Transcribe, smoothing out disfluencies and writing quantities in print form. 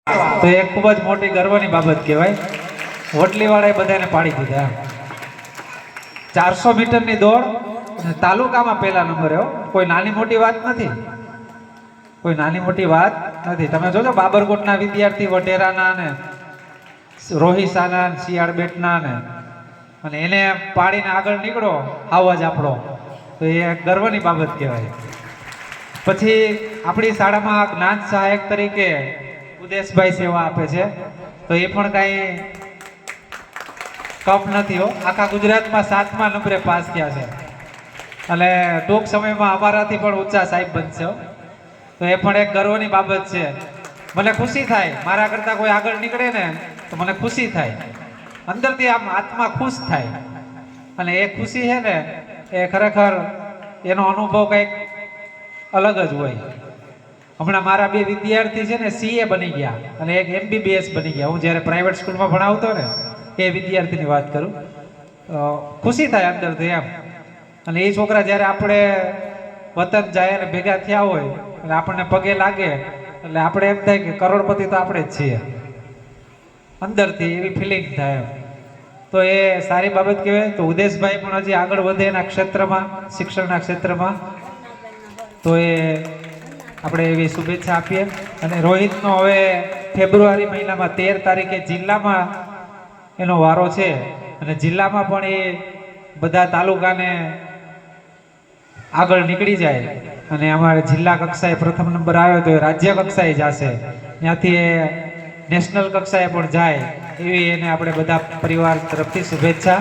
તો એ ખૂબ જ મોટી ગર્વની બાબત કહેવાય. હોટલીવાળાએ બધાને પાડી દીધા. 400 મીટરની દોડ તાલુકામાં પહેલા નંબરે. કોઈ નાની મોટી વાત નથી, કોઈ નાની મોટી વાત નથી. તમે જોજો બાબરકોટના વિદ્યાર્થી વઢેરાના ને રોહિસાના શિયાળબેટના ને અને એને પાડીને આગળ નીકળો આવાજ આપણો, તો એ ગર્વની બાબત કહેવાય. પછી આપણી શાળામાં જ્ઞાન સહાયક તરીકે ઉદેશભાઈ સેવા આપે છે, તો એ પણ કાંઈ કપ નથી હો. આખા ગુજરાતમાં 7મા નંબરે પાસ થયા છે અને ટૂંક સમયમાં અમારાથી પણ ઊંચા સાહેબ બનશે. તો એ પણ એક ગર્વની બાબત છે. મને ખુશી થાય, મારા કરતાં કોઈ આગળ નીકળે ને તો મને ખુશી થાય, અંદરથી આમ આત્મા ખુશ થાય. અને એ ખુશી છે ને એ ખરેખર એનો અનુભવ કંઈક અલગ જ હોય. હમણાં મારા 2 વિદ્યાર્થી છે ને CA બની ગયા અને એક MBBS બની ગયા. હું જ્યારે પ્રાઇવેટ સ્કૂલમાં ભણાવતો ને એ વિદ્યાર્થીની વાત કરું. ખુશી થાય અંદરથી એમ. અને એ છોકરા જ્યારે આપણે વતન જાય અને ભેગા થયા હોય એટલે આપણને પગે લાગે એટલે આપણે એમ થાય કે કરોડપતિ તો આપણે જ છીએ, અંદરથી એવી ફિલિંગ થાય એમ. તો એ સારી બાબત કહેવાય. તો ઉદેશભાઈ પણ હજી આગળ વધે એના ક્ષેત્રમાં, શિક્ષણના ક્ષેત્રમાં. તો એ આપણે એવી શુભેચ્છા આપીએ. અને રોહિતનો હવે ફેબ્રુઆરી મહિનામાં 13 તારીખે જિલ્લામાં એનો વારો છે અને જિલ્લામાં પણ એ બધા તાલુકાને આગળ નીકળી જાય અને અમારે જિલ્લા કક્ષાએ પ્રથમ નંબર આવ્યો તો એ રાજ્ય કક્ષાએ જશે, ત્યાંથી એ નેશનલ કક્ષાએ પણ જાય એવી એને આપણે બધા પરિવાર તરફથી શુભેચ્છા.